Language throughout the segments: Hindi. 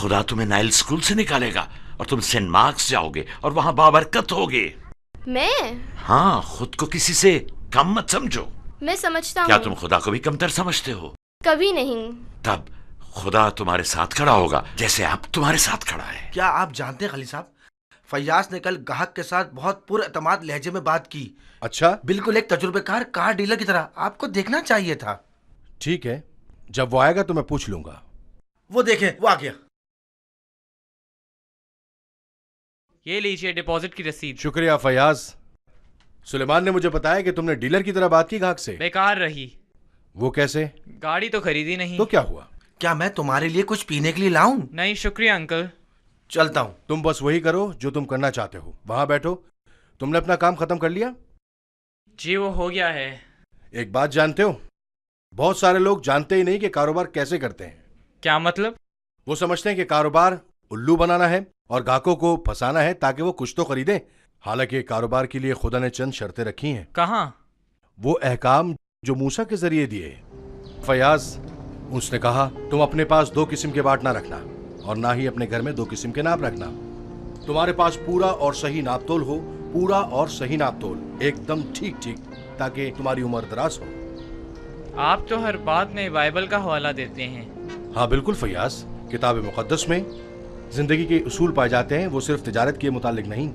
खुदा तुम्हें नाइल स्कूल से निकालेगा और तुम सेंट मार्क्स जाओगे और वहां बाबरकत होगे। मैं? हाँ, खुद को किसी से कम मत समझो। मैं समझता हूँ। क्या तुम खुदा को भी कमतर समझते हो? कभी नहीं। तब खुदा तुम्हारे साथ खड़ा होगा जैसे अब तुम्हारे साथ खड़ा है। क्या आप जानते हैं खली साहब, फैयाज ने कल ग्राहक के साथ बहुत पुरएतमाद लहजे में बात की। अच्छा? बिल्कुल एक तजुर्बेकार कार डीलर की तरह। आपको देखना चाहिए था। ठीक है, जब वो आएगा तो मैं पूछ लूंगा। वो देखें, वो आ गया। ये लीजिए डिपॉजिट की रसीद। शुक्रिया फयाज। सुलेमान ने मुझे बताया कि तुमने डीलर की तरह बात की ग्राहक से। बेकार रही। वो कैसे? गाड़ी तो खरीदी नहीं। तो क्या हुआ? क्या मैं तुम्हारे लिए कुछ पीने के लिए लाऊं? नहीं शुक्रिया अंकल। चलता हूं। तुम बस वही करो जो तुम करना चाहते हो। वहां बैठो। तुमने अपना काम खत्म कर लिया? जी वो हो गया है। एक बात जानते हो, बहुत सारे लोग जानते ही नहीं कि कारोबार कैसे करते हैं। क्या मतलब? वो समझते हैं कि कारोबार उल्लू बनाना है और ग्राहकों को फंसाना है ताकि वो कुछ तो खरीदे। हालांकि कारोबार के लिए खुदा ने चंद शर्तें रखी हैं। कहाँ? वो अहकाम जो मूसा के जरिए दिए। फयाज, उसने कहा तुम अपने पास दो किस्म के बाट ना रखना और ना ही अपने घर में दो किस्म के नाप रखना। तुम्हारे पास पूरा और सही नापतोल हो, पूरा और सही नापतोल, एकदम ठीक ठीक, ताकि तुम्हारी उम्र दराज हो। आप तो हर बात में बाइबल का हवाला देते हैं। हाँ बिल्कुल फयाज, किताब मुकद्दस में जिंदगी के उसूल पाए जाते हैं, वो सिर्फ तिजारत के मुतालिक नहीं।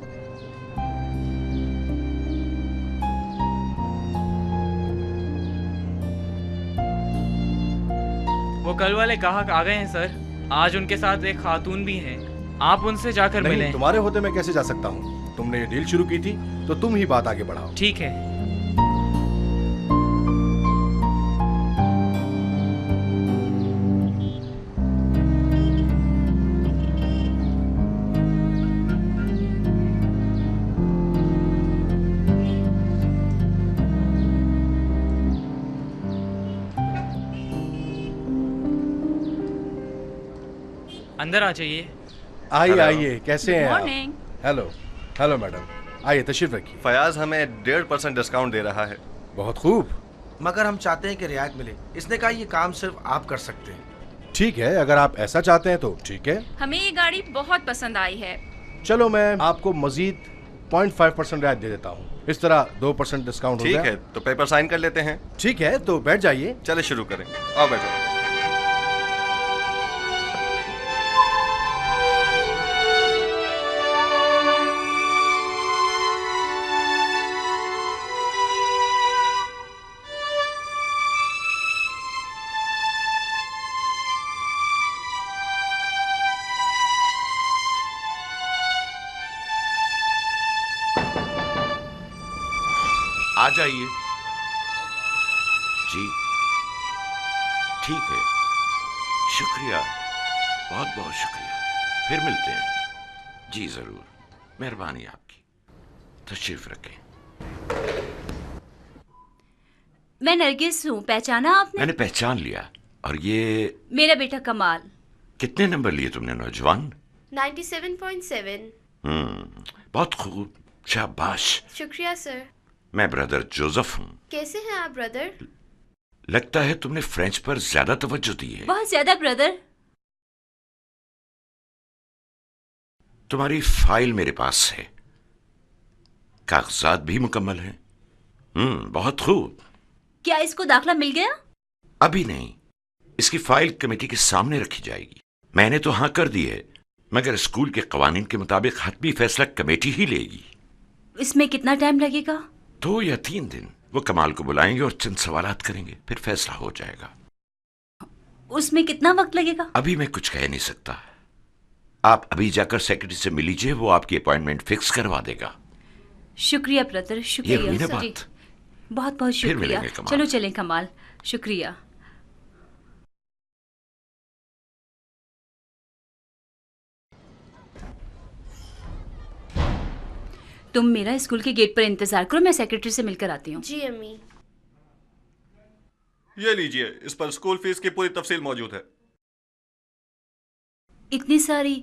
वो कल वाले ग्राहक आ गए हैं सर। आज उनके साथ एक खातून भी है। आप उनसे जाकर मिलें। तुम्हारे होते मैं कैसे जा सकता हूँ? तुमने ये डील शुरू की थी तो तुम ही बात आगे बढ़ाओ। ठीक है। अंदर आ जाइए। आइए आइए, कैसे हैं आप? मॉर्निंग। हेलो हेलो मैडम, आइए तशरीफ रखिए। फयाज हमें 1.5% डिस्काउंट दे रहा है। बहुत खूब। मगर हम चाहते हैं कि रियायत मिले। इसने कहा ये काम सिर्फ आप कर सकते हैं। ठीक है, अगर आप ऐसा चाहते हैं तो ठीक है। हमें ये गाड़ी बहुत पसंद आई है। चलो मैं आपको मजीद 0.5% रियायत दे देता हूँ। इस तरह 2% डिस्काउंट हो ठीक गया। है, तो पेपर साइन कर लेते हैं। ठीक है, तो बैठ जाइए। चले शुरू करें। आओ बैठो। आ जाइए। जी ठीक है, शुक्रिया, बहुत बहुत शुक्रिया। फिर मिलते हैं। जी जरूर, मेहरबानी आपकी। तशरीफ रखें। मैं नरगिस हूँ, पहचाना आपने? मैंने पहचान लिया। और ये मेरा बेटा कमाल। कितने नंबर लिए तुमने नौजवान? 97.7। बहुत खूब, शाबाश। शुक्रिया सर। मैं ब्रदर जोसेफ हूँ। कैसे हैं आप ब्रदर? लगता है तुमने फ्रेंच पर ज्यादा तवज्जो दी है। बहुत ज्यादा ब्रदर। तुम्हारी फाइल मेरे पास है, कागजात भी मुकम्मल हैं। बहुत खूब। क्या इसको दाखला मिल गया? अभी नहीं, इसकी फाइल कमेटी के सामने रखी जाएगी। मैंने तो हाँ कर दी है, मगर स्कूल के कवानीन के मुताबिक हतमी फैसला कमेटी ही लेगी। इसमें कितना टाइम लगेगा? 2 या 3 दिन। वो कमाल को बुलाएंगे और चंद सवालात करेंगे, फिर फैसला हो जाएगा। उसमें कितना वक्त लगेगा? अभी मैं कुछ कह नहीं सकता। आप अभी जाकर सेक्रेटरी से मिल लीजिए, वो आपकी अपॉइंटमेंट फिक्स करवा देगा। शुक्रिया ब्रदर, ये शुक्रिया। हुई ना जी, बात। बहुत बहुत फिर शुक्रिया। मिलेंगे कमाल। चलो चलें कमाल, शुक्रिया। तुम मेरा स्कूल के गेट पर इंतजार करो, मैं सेक्रेटरी से मिलकर आती हूँ। जी अम्मी। ये लीजिए, इस पर स्कूल फीस की पूरी तफसील मौजूद है। इतनी सारी,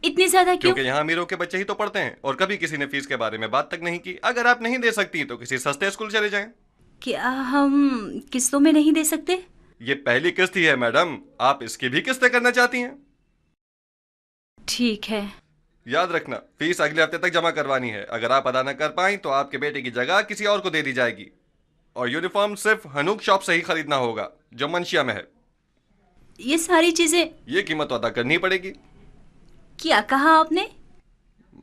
इतनी ज्यादा क्यों? क्योंकि यहाँ अमीरों के बच्चे ही तो पढ़ते हैं और कभी किसी ने फीस के बारे में बात तक नहीं की। अगर आप नहीं दे सकती तो किसी सस्ते स्कूल चले जाएं। क्या हम किस्तों में नहीं दे सकते? ये पहली किस्त ही है मैडम, आप इसकी भी किस्तें करना चाहती हैं? ठीक है। याद रखना, फीस अगले हफ्ते तक जमा करवानी है। अगर आप अदा न कर पाएं तो आपके बेटे की जगह किसी और को दे दी जाएगी। और यूनिफॉर्म सिर्फ हनूक शॉप से ही खरीदना होगा, जो मंशिया में है। ये सारी चीजें ये कीमत तो अदा करनी पड़ेगी। क्या कहा आपने?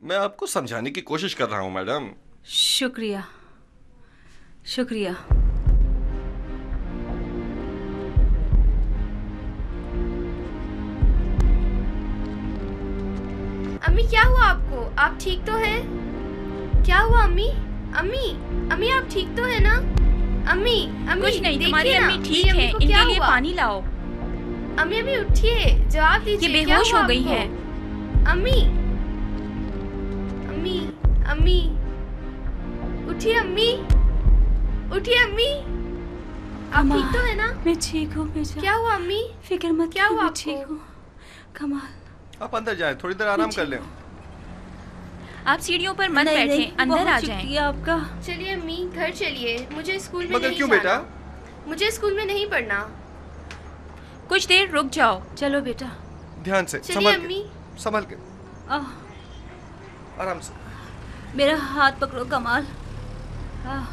मैं आपको समझाने की कोशिश कर रहा हूँ मैडम। शुक्रिया शुक्रिया। अम्मी क्या हुआ आपको? आप ठीक तो हैं? क्या हुआ अम्मी? अम्मी अम्मी आप ठीक तो है ना? अम्मी अम्मी कुछ नहीं, देखिए तुम्हारी ना, अम्मी ठीक मेरी है। अम्मी को क्या इनके लिए हुआ? पानी लाओ। अम्मी अम्मी उठिए, जवाब ये दीजिए। बेहोश क्या हुआ हो गई आपको? हैं। अम्मी अम्मी अम्मी उठिए अम्मी, उठिए अम्मी। आप अम्मा, ठीक तो है ना? मैं ठीक हूँ बेटा। क्या हुआ अम्मी? फिक्र मत क्या करो, हुआ मैं आपको? ठीक हूँ। कमाल, आप अंदर जाएं, थोड़ी देर आराम कर लें। आप सीढ़ियों पर मत नहीं, बैठें, नहीं, अंदर बहुत आ जाएं। शुक्रिया आपका। चलिए अम्मी घर चलिए, मुझे स्कूल में मगर नहीं क्यों जाना। बेटा? मुझे स्कूल में नहीं पढ़ना। कुछ देर रुक जाओ। चलो बेटा। ध्यान से, चलिए संभल अम्मी। के, संभल के, आह, आराम से। मेरा हाथ पकड़ो कमाल। आह,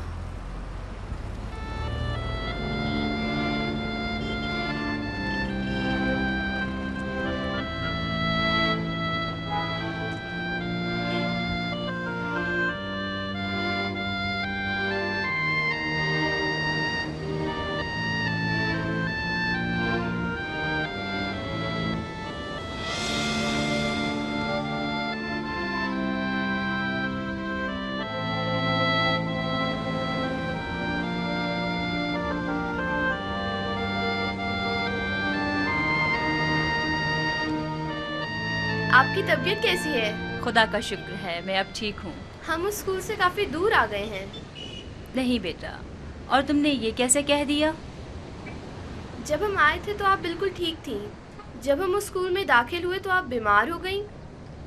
आपकी तबीयत कैसी है? खुदा का शुक्र है, मैं अब ठीक हूँ। हम उस स्कूल से काफी दूर आ गए हैं। नहीं बेटा, और तुमने ये कैसे कह दिया? जब हम आए थे तो आप बिल्कुल ठीक थी। जब हम उस स्कूल में दाखिल हुए तो आप बीमार हो गई।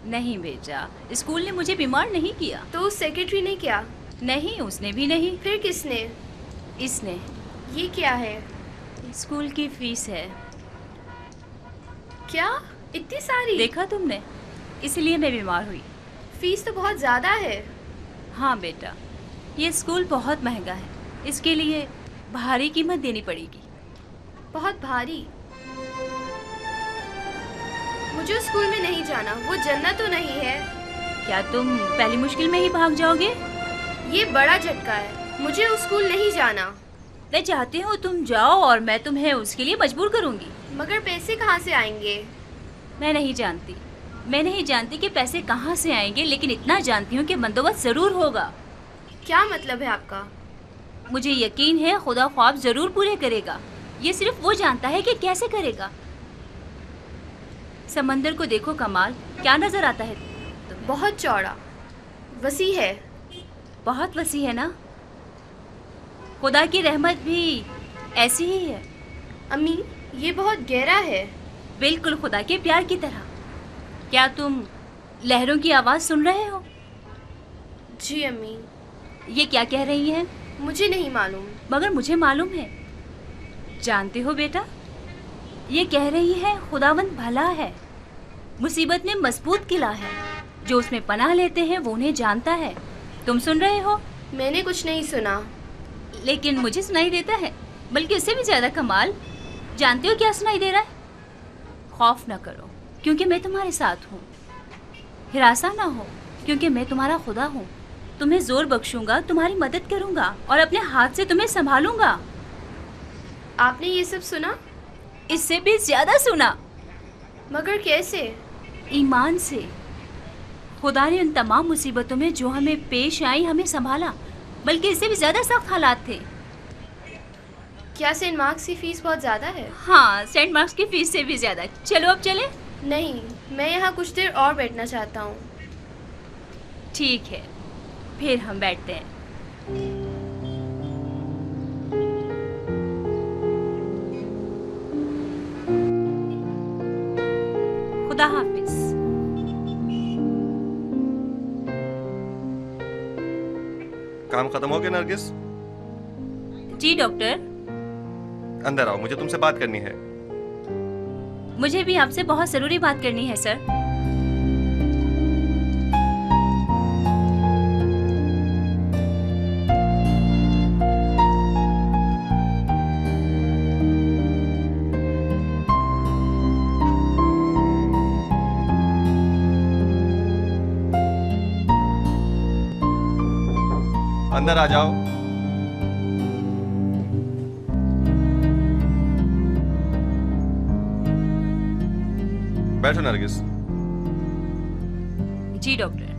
नहीं बेटा, स्कूल ने मुझे बीमार नहीं किया। तो उस सेक्रेटरी ने क्या? नहीं, उसने भी नहीं। फिर किसने? इसने। ये क्या है? स्कूल की फीस है। क्या? इतनी सारी? देखा तुमने, इसलिए मैं बीमार हुई। फीस तो बहुत ज़्यादा है। हाँ बेटा, ये स्कूल बहुत महंगा है, इसके लिए भारी कीमत देनी पड़ेगी। बहुत भारी? मुझे उस स्कूल में नहीं जाना, वो जन्नत तो नहीं है। क्या तुम पहली मुश्किल में ही भाग जाओगे? ये बड़ा झटका है, मुझे उस स्कूल नहीं जाना। मैं चाहती हूँ तुम जाओ और मैं तुम्हें उसके लिए मजबूर करूँगी। मगर पैसे कहाँ से आएंगे? मैं नहीं जानती कि पैसे कहाँ से आएंगे, लेकिन इतना जानती हूँ कि बंदोबस्त ज़रूर होगा। क्या मतलब है आपका? मुझे यकीन है खुदा ख्वाब ज़रूर पूरे करेगा। ये सिर्फ वो जानता है कि कैसे करेगा। समंदर को देखो कमाल, क्या नज़र आता है? बहुत चौड़ा, वसी है। बहुत वसी है ना? खुदा की रहमत भी ऐसी ही है। अम्मी, ये बहुत गहरा है। बिल्कुल खुदा के प्यार की तरह। क्या तुम लहरों की आवाज़ सुन रहे हो? जी अम्मी। ये क्या कह रही हैं? मुझे नहीं मालूम। मगर मुझे मालूम है। जानते हो बेटा, ये कह रही है खुदावंद भला है, मुसीबत में मजबूत किला है, जो उसमें पनाह लेते हैं वो उन्हें जानता है। तुम सुन रहे हो? मैंने कुछ नहीं सुना। लेकिन मुझे सुनाई देता है, बल्कि इससे भी ज़्यादा कमाल। जानते हो क्या सुनाई दे रहा है? खौफ न करो क्योंकि मैं तुम्हारे साथ हूँ। हिरासा ना हो क्योंकि मैं तुम्हारा खुदा हूँ। तुम्हें जोर बख्शूंगा, तुम्हारी मदद करूँगा और अपने हाथ से तुम्हें संभालूंगा। आपने ये सब सुना? इससे भी ज़्यादा सुना। मगर कैसे? ईमान से। खुदा ने उन तमाम मुसीबतों में जो हमें पेश आई हमें संभाला, बल्कि इससे भी ज़्यादा सख्त हालात थे। क्या सेंट मार्क्स की फीस बहुत ज़्यादा है? हाँ, सेंट मार्क्स की फीस से भी ज़्यादा। चलो अब चले? नहीं, मैं यहाँ कुछ देर और बैठना चाहता हूँ। ठीक है, फिर हम बैठते हैं। खुदा हाफिज। काम खत्म हो गया नरगिस? जी डॉक्टर। अंदर आओ, मुझे तुमसे बात करनी है। मुझे भी आपसे बहुत ज़रूरी बात करनी है सर। अंदर आ जाओ। बैठो नरगिस। जी डॉक्टर।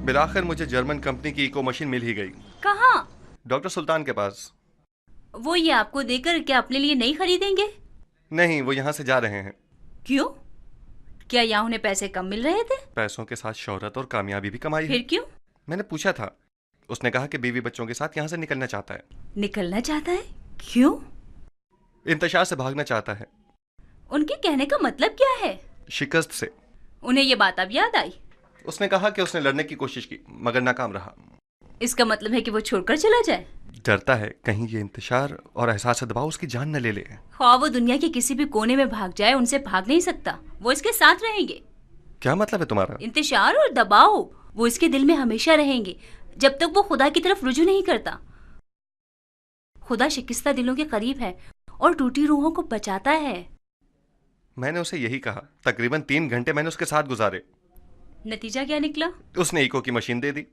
बिलाखिर मुझे जर्मन कंपनी की इको मशीन मिल ही गई। कहाँ? डॉक्टर सुल्तान के पास। वो ये आपको देकर क्या अपने लिए नहीं खरीदेंगे? नहीं, वो यहाँ से जा रहे हैं। क्यों? क्या यहाँ उन्हें पैसे कम मिल रहे थे? पैसों के साथ शोहरत और कामयाबी भी कमाई है। फिर क्यों? मैंने पूछा था, उसने कहा कि बीवी बच्चों के साथ यहाँ से निकलना चाहता है। निकलना चाहता है? क्यों? इंतशार से भागना चाहता है। उनके कहने का मतलब क्या है? शिकस्त से। उन्हें ये बात अब याद आई? उसने कहा कि उसने लड़ने की कोशिश की मगर नाकाम रहा। इसका मतलब है कि वो छोड़कर चला जाए? डरता है कहीं ये इंतशार और एहसास दबाव उसकी जान न ले ले। ख्वाह वो दुनिया के किसी भी कोने में भाग जाए, उनसे भाग नहीं सकता। वो इसके साथ रहेंगे। क्या मतलब है तुम्हारा? इंतशार और दबाव वो इसके दिल में हमेशा रहेंगे जब तक वो खुदा की तरफ रुजू नहीं करता। खुदा शिकस्ता दिलों के करीब है और टूटी रूहों को बचाता है। मैंने उसे यही कहा। तकरीबन 3 घंटे मैंने उसके साथ गुजारे। नतीजा क्या निकला? उसने इको की मशीन दे दी।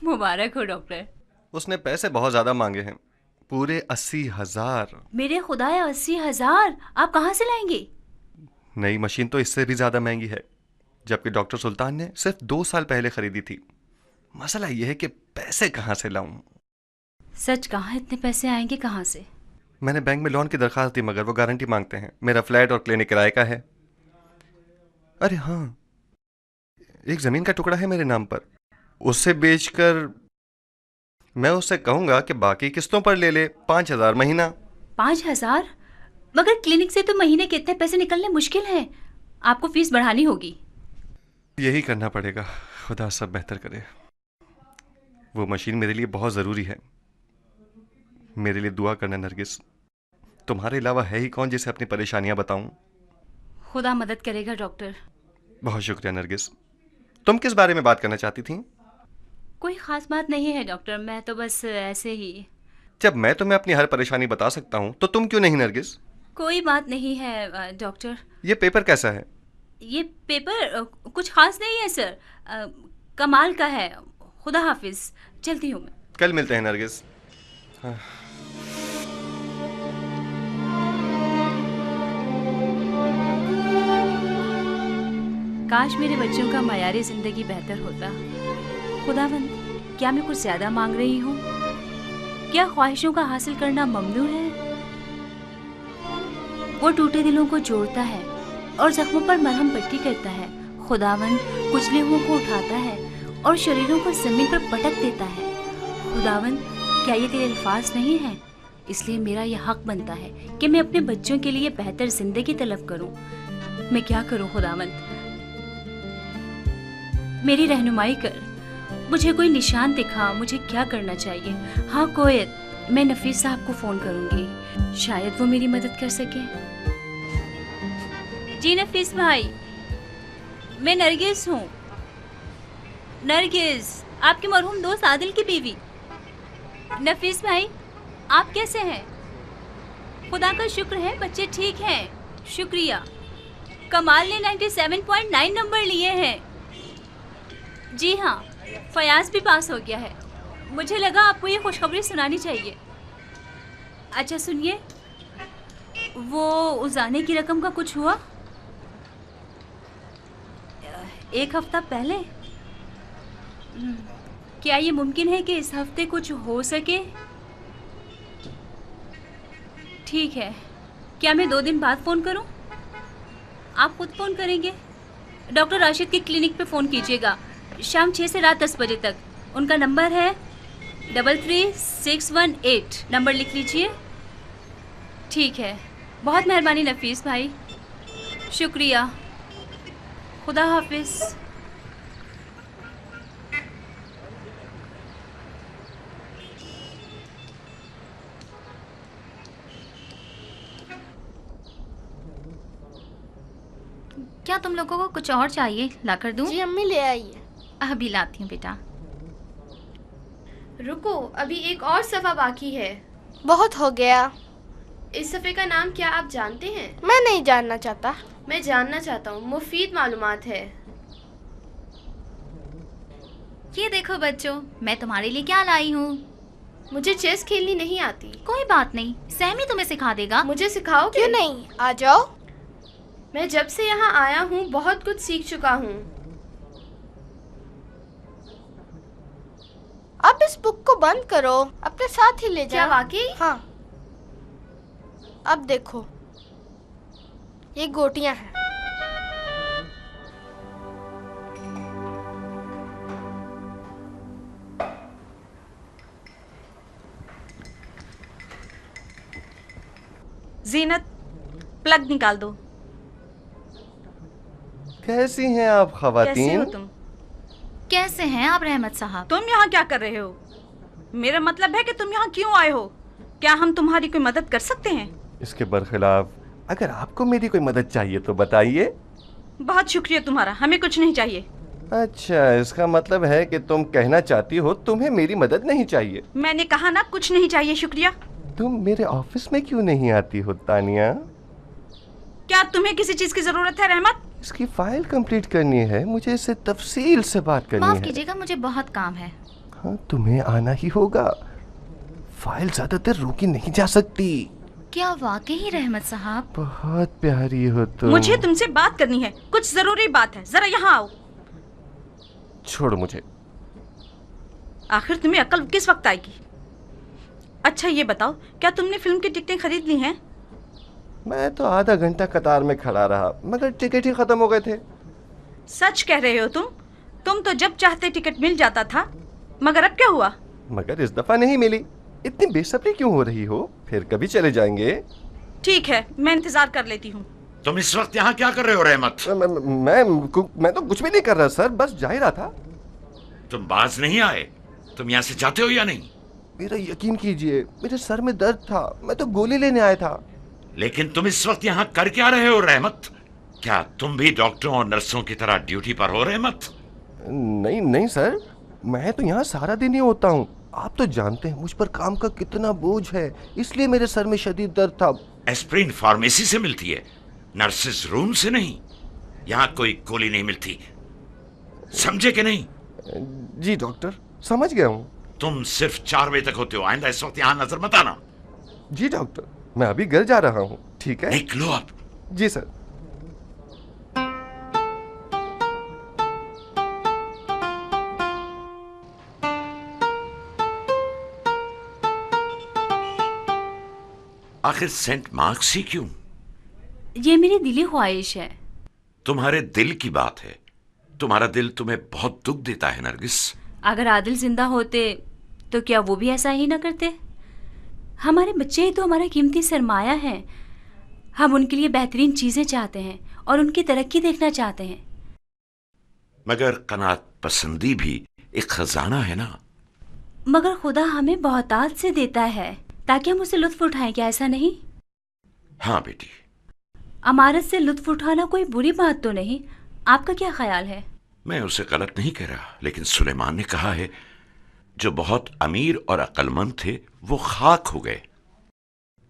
मुबारक हो डॉक्टर। उसने पैसे बहुत ज्यादा मांगे हैं, पूरे 80,000। मेरे खुदाया 80,000 आप कहाँ से लाएंगे? नई मशीन तो इससे भी ज्यादा महंगी है, जबकि डॉक्टर सुल्तान ने सिर्फ 2 साल पहले खरीदी थी। मसला यह है कि पैसे कहाँ से लाऊं। सच कहाँ इतने पैसे आएंगे कहाँ से? मैंने बैंक में लोन की दरखास्त दी मगर वो गारंटी मांगते हैं। मेरा फ्लैट और क्लिनिक किराए का है। अरे हाँ, एक जमीन का टुकड़ा है मेरे नाम पर। उसे बेचकर मैं उससे कहूंगा कि बाकी किस्तों पर ले ले 5,000 महीना। 5,000? मगर क्लिनिक से तो महीने के इतने पैसे निकलने मुश्किल है। आपको फीस बढ़ानी होगी। यही करना पड़ेगा। खुदा सब बेहतर करे। वो मशीन मेरे लिए बहुत ज़रूरी है। मेरे लिए दुआ करना नरगिस। तुम्हारे अलावा है ही कौन जिसे अपनी परेशानियां बताऊं? खुदा मदद करेगा डॉक्टर। बहुत शुक्रिया नरगिस। तुम किस बारे में बात करना चाहती थी? कोई खास बात नहीं है डॉक्टर, मैं तो बस ऐसे ही। जब मैं तुम्हें अपनी हर परेशानी बता सकता हूं तो तुम क्यों नहीं नरगिस? कोई बात नहीं है डॉक्टर। ये पेपर कैसा है? ये पेपर कुछ खास नहीं है सर, कमाल का है। खुदा हाफिज, चलती हूँ मैं। कल मिलते हैं नरगिस। काश मेरे बच्चों का मयारी जिंदगी बेहतर होता। खुदावंद, क्या मैं कुछ ज्यादा मांग रही हूँ? क्या ख्वाहिशों का हासिल करना ममनू है? वो टूटे दिलों को जोड़ता है और जख्मों पर मरहम पट्टी करता है। खुदावंद कुचले हुओं को उठाता है और शरीरों को जमीन पर पटक देता है। खुदावंद, क्या ये तेरे अल्फाज नहीं हैं? इसलिए मेरा यह हक बनता है कि मैं अपने बच्चों के लिए बेहतर जिंदगी तलब करूं। मैं क्या करूं खुदावंद? मेरी रहनुमाई कर, मुझे कोई निशान दिखा, मुझे क्या करना चाहिए। हाँ कोयत, मैं नफीस साहब को फोन करूंगी, शायद वो मेरी मदद कर सके। जी नफीस भाई, मैं नरगिस हूँ। नरगिस, आपके मरहूम दोस्त आदिल की बीवी। नफीस भाई, आप कैसे हैं? खुदा का शुक्र है, बच्चे ठीक हैं, शुक्रिया। कमाल ने 97.9 नंबर लिए हैं। जी हाँ, फयाज भी पास हो गया है। मुझे लगा आपको ये खुशखबरी सुनानी चाहिए। अच्छा सुनिए, वो उजाने की रकम का कुछ हुआ? 1 हफ्ता पहले? क्या ये मुमकिन है कि इस हफ्ते कुछ हो सके? ठीक है, क्या मैं 2 दिन बाद फ़ोन करूं? आप खुद फ़ोन करेंगे? डॉक्टर राशिद की क्लिनिक पे फ़ोन कीजिएगा, शाम 6 से रात 10 बजे तक। उनका नंबर है 33618। नंबर लिख लीजिए। ठीक है, बहुत मेहरबानी नफीस भाई, शुक्रिया। खुदा हाफिज। क्या तुम लोगों को कुछ और चाहिए? लाकर दूं? जी अम्मी ले आइए। अभी लाती हूँ बेटा। रुको, अभी एक और सफ़ा बाकी है। बहुत हो गया। इस सफ़े का नाम क्या आप जानते हैं? मैं नहीं जानना चाहता। मैं जानना चाहता हूँ, मुफीद मालूमात है। ये देखो बच्चों, मैं तुम्हारे लिए क्या लाई हूँ। मुझे चेस खेलनी नहीं आती। कोई बात नहीं, सैमी तुम्हें सिखा देगा। मुझे सिखाओगे? क्यों नहीं, आ जाओ। मैं जब से यहाँ आया हूँ बहुत कुछ सीख चुका हूँ। अब इस बुक को बंद करो, अपने साथ ही ले जाओ। क्या वाकई? हाँ। अब देखो, ये गोटियां हैं। जीनत, प्लग निकाल दो। कैसी हैं आप खवातीन? कैसे हो तुम? कैसे हैं आप रहमत साहब? तुम यहाँ क्या कर रहे हो? मेरा मतलब है कि तुम यहाँ क्यों आए हो? क्या हम तुम्हारी कोई मदद कर सकते हैं? इसके बरखिलाफ अगर आपको मेरी कोई मदद चाहिए तो बताइए। बहुत शुक्रिया तुम्हारा, हमें कुछ नहीं चाहिए। अच्छा, इसका मतलब है कि तुम कहना चाहती हो तुम्हें मेरी मदद नहीं चाहिए। मैंने कहा ना, कुछ नहीं चाहिए, शुक्रिया। तुम मेरे ऑफिस में क्यों नहीं आती हो तानिया? क्या तुम्हें किसी चीज की जरूरत है रहमत? इसकी फाइल कंप्लीट करनी है, मुझे इससे तफसील से बात करनी है। माफ कीजिएगा, मुझे बहुत काम है। हाँ, तुम्हें आना ही होगा। फाइल ज्यादा देर रोकी नहीं जा सकती। क्या वाकई रहमत साहब? बहुत प्यारी हो तुम। मुझे तुमसे बात करनी है, कुछ जरूरी बात है, जरा यहाँ आओ। छोड़ो मुझे। आखिर तुम्हें अक्ल किस वक्त आएगी? अच्छा ये बताओ, क्या तुमने फिल्म की टिकटें खरीद ली हैं? मैं तो आधा घंटा कतार में खड़ा रहा, मगर टिकट ही खत्म हो गए थे। सच कह रहे हो तुम तो जब चाहते टिकट मिल जाता था, मगर अब क्या हुआ? मगर इस दफा नहीं मिली। इतनी बेसब्री क्यों हो रही हो? फिर कभी चले जाएंगे। ठीक है, मैं इंतजार कर लेती हूँ। तुम इस वक्त यहाँ क्या कर रहे हो रहमत? मैं तो कुछ भी नहीं कर रहा सर, बस जा ही रहा था। तुम बाज नहीं आए? तुम यहाँ से जाते हो या नहीं? मेरा यकीन कीजिए, मेरे सर में दर्द था, मैं तो गोली लेने आया था। लेकिन तुम इस वक्त यहाँ कर क्या रहे हो रहमत? क्या तुम भी डॉक्टरों और नर्सों की तरह ड्यूटी पर हो रहमत? नहीं नहीं सर, मैं तो यहाँ सारा दिन ही होता हूँ। आप तो जानते हैं मुझ पर काम का कितना बोझ है, इसलिए मेरे सर में शदीद दर्द था। एस्प्रिन फार्मेसी से मिलती है, नर्सेस रूम से नहीं। यहाँ कोई गोली नहीं मिलती, समझे कि नहीं? जी डॉक्टर, समझ गया हूँ। तुम सिर्फ 4 बजे तक होते हो, आइंदा इस वक्त यहाँ नजर मत आना। जी डॉक्टर, मैं अभी घर जा रहा हूँ। ठीक है, निकलो अब। जी सर। आखिर सेंट मार्क्स ही क्यों? ये मेरी दिली ख्वाहिश है। तुम्हारे दिल की बात है, तुम्हारा दिल तुम्हें बहुत दुख देता है नरगिस। अगर आदिल जिंदा होते तो क्या वो भी ऐसा ही ना करते? हमारे बच्चे ही तो हमारा कीमती सरमाया है। हम उनके लिए बेहतरीन चीजें चाहते हैं और उनकी तरक्की देखना चाहते हैं। मगर कनात पसंदी भी एक खजाना है ना। मगर खुदा हमें बहुतात से देता है ताकि हम उसे लुत्फ उठाएं, क्या ऐसा नहीं? हाँ बेटी। अमारत से लुत्फ उठाना कोई बुरी बात तो नहीं, आपका क्या ख्याल है? मैं उसे गलत नहीं कह रहा, लेकिन सुलेमान ने कहा है जो बहुत अमीर और अक्लमंद थे वो खाक हो गए।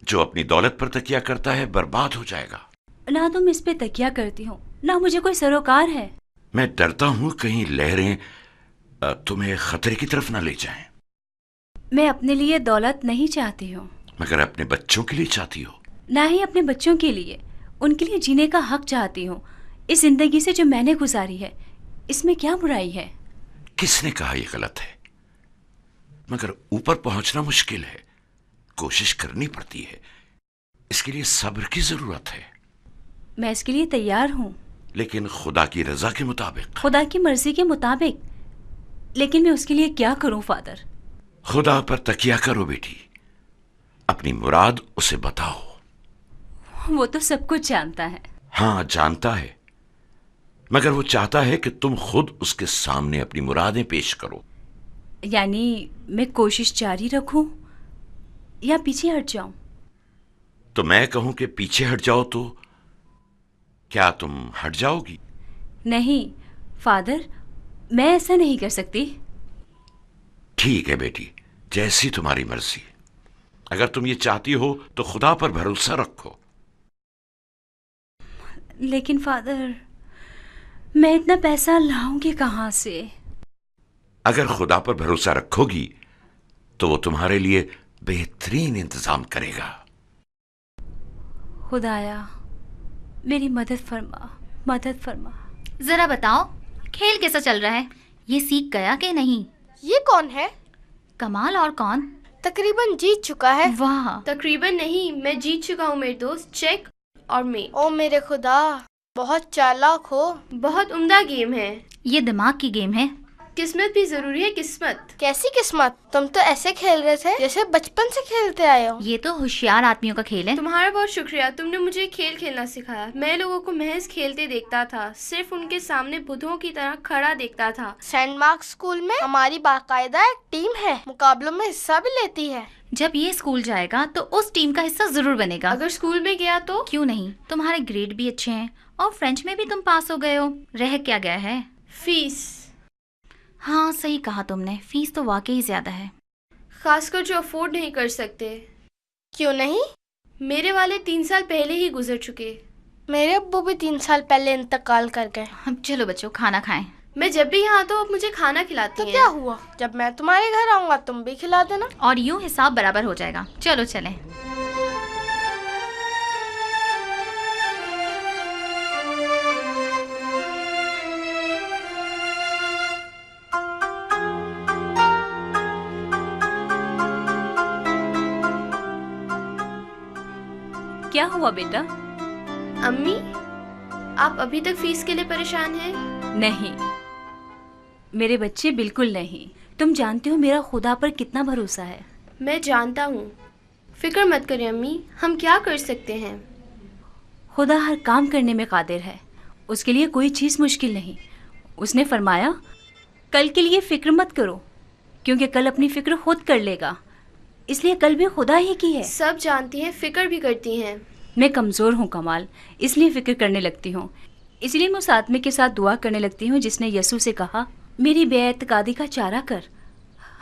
जो अपनी दौलत पर तकिया करता है बर्बाद हो जाएगा। ना तुम इस पे तकिया करती हो, ना मुझे कोई सरोकार है। मैं डरता हूं कहीं लहरें तुम्हें खतरे की तरफ ना ले जाएं। मैं अपने लिए दौलत नहीं चाहती हूँ, मगर अपने बच्चों के लिए चाहती हो। ना ही अपने बच्चों के लिए, उनके लिए जीने का हक चाहती हूँ। इस जिंदगी से जो मैंने गुजारी है, इसमें क्या बुराई है? किसने कहा ये गलत है? मगर ऊपर पहुंचना मुश्किल है, कोशिश करनी पड़ती है। इसके लिए सब्र की जरूरत है। मैं इसके लिए तैयार हूँ, लेकिन खुदा की रजा के मुताबिक। खुदा की मर्जी के मुताबिक। लेकिन मैं उसके लिए क्या करूँ फादर? खुदा पर तकिया करो बेटी, अपनी मुराद उसे बताओ। वो तो सब कुछ जानता है। हाँ जानता है, मगर वो चाहता है कि तुम खुद उसके सामने अपनी मुरादें पेश करो। यानी मैं कोशिश जारी रखूं या पीछे हट जाऊं? तो मैं कहूं कि पीछे हट जाओ तो क्या तुम हट जाओगी? नहीं फादर, मैं ऐसा नहीं कर सकती। ठीक है बेटी, जैसी तुम्हारी मर्जी। अगर तुम ये चाहती हो तो खुदा पर भरोसा रखो। लेकिन फादर, मैं इतना पैसा लाऊंगी कहां से? अगर खुदा पर भरोसा रखोगी तो वो तुम्हारे लिए बेहतरीन इंतजाम करेगा। खुदाया मेरी मदद फरमा, मदद फरमा। जरा बताओ, खेल कैसा चल रहा है? ये सीख गया कि नहीं? ये कौन है? कमाल। और कौन? तकरीबन जीत चुका है। वाह। तकरीबन नहीं, मैं जीत चुका हूँ मेरे दोस्त। चेक और मैं। ओ मेरे खुदा, बहुत चालाक हो। बहुत उम्दा गेम है। ये दिमाग की गेम है। किस्मत भी जरूरी है। किस्मत? कैसी किस्मत? तुम तो ऐसे खेल रहे थे जैसे बचपन से खेलते आए हो। ये तो होशियार आदमियों का खेल है। तुम्हारा बहुत शुक्रिया, तुमने मुझे खेल खेलना सिखाया। मैं लोगों को महज खेलते देखता था, सिर्फ उनके सामने बुद्धों की तरह खड़ा देखता था। सेंट मार्क्स स्कूल में हमारी बाकायदा एक टीम है, मुकाबलों में हिस्सा भी लेती है। जब ये स्कूल जाएगा तो उस टीम का हिस्सा जरूर बनेगा। अगर स्कूल में गया तो? क्यों नहीं, तुम्हारे ग्रेड भी अच्छे हैं और फ्रेंच में भी तुम पास हो गए हो। रह क्या गया है? फीस। हाँ सही कहा तुमने, फीस तो वाकई ज्यादा है, खासकर जो अफोर्ड नहीं कर सकते। क्यों नहीं? मेरे वाले 3 साल पहले ही गुजर चुके। मेरे अब्बू भी 3 साल पहले इंतकाल कर गए। अब चलो बच्चों खाना खाएं। मैं जब भी यहाँ आता हूँ आप मुझे खाना खिलाती हैं। तो क्या हुआ, जब मैं तुम्हारे घर आऊंगा तुम भी खिला देना। और यूं हिसाब बराबर हो जाएगा। चलो चलें। क्या हुआ बेटा? अम्मी, आप अभी तक फीस के लिए परेशान हैं? नहीं मेरे बच्चे, बिल्कुल नहीं। तुम जानते हो मेरा खुदा पर कितना भरोसा है। मैं जानता हूँ। फिक्र मत करें अम्मी, हम क्या कर सकते हैं। खुदा हर काम करने में कादिर है, उसके लिए कोई चीज़ मुश्किल नहीं। उसने फरमाया कल के लिए फ़िक्र मत करो, क्योंकि कल अपनी फ़िक्र खुद कर लेगा। इसलिए कल भी खुदा ही की है। सब जानती हैं, फ़िक्र भी करती हैं। मैं कमज़ोर हूँ कमाल, इसलिए फ़िक्र करने लगती हूँ। इसलिए मैं उस आदमी के साथ दुआ करने लगती हूँ जिसने यसू से कहा, मेरी बेएतकादी का चारा कर।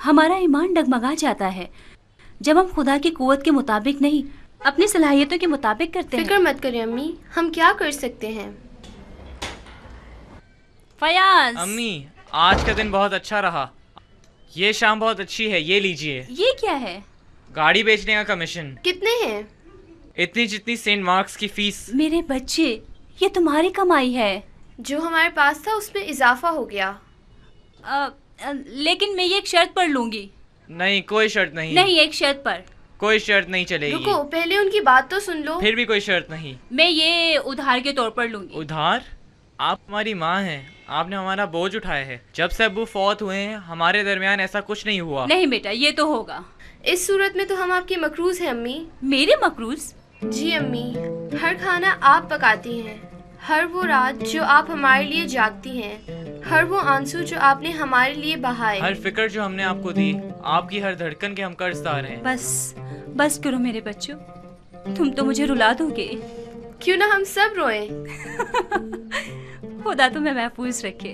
हमारा ईमान डगमगा जाता है जब हम खुदा की कुव्वत के मुताबिक नहीं, अपनी सलाहियतों के मुताबिक करते हैं। फिक्र मत करें अम्मी, हम क्या कर सकते हैं। फयाज। अम्मी, आज का दिन बहुत अच्छा रहा। ये शाम बहुत अच्छी है, ये लीजिए। ये क्या है? गाड़ी बेचने का कमीशन। कितने हैं? इतनी जितनी सेंट मार्क्स की फीस। मेरे बच्चे, ये तुम्हारी कमाई है। जो हमारे पास था उसमें इजाफा हो गया। लेकिन मैं ये एक शर्त पर लूंगी। नहीं, कोई शर्त नहीं। नहीं, एक शर्त पर। कोई शर्त नहीं चलेगी। रुको, पहले उनकी बात तो सुन लो। फिर भी कोई शर्त नहीं। मैं ये उधार के तौर पर लूंगी। उधार? आप हमारी माँ हैं, आपने हमारा बोझ उठाया है। जब से अब्बू फौत हुए हैं हमारे दरमियान ऐसा कुछ नहीं हुआ। नहीं बेटा, ये तो होगा। इस सूरत में तो हम आपके मकरूज हैं अम्मी। मेरे मकरूज? जी अम्मी, हर खाना आप पकाती हैं, हर वो रात जो आप हमारे लिए जागती हैं, हर वो आंसू जो आपने हमारे लिए बहाए, हर फिक्र जो हमने आपको दी, आपकी हर धड़कन के हम कर्जदार हैं। बस करो मेरे बच्चों, तुम तो मुझे रुला दोगे। क्यों ना हम सब रोएं। खुदा तुम्हें महफूज रखे।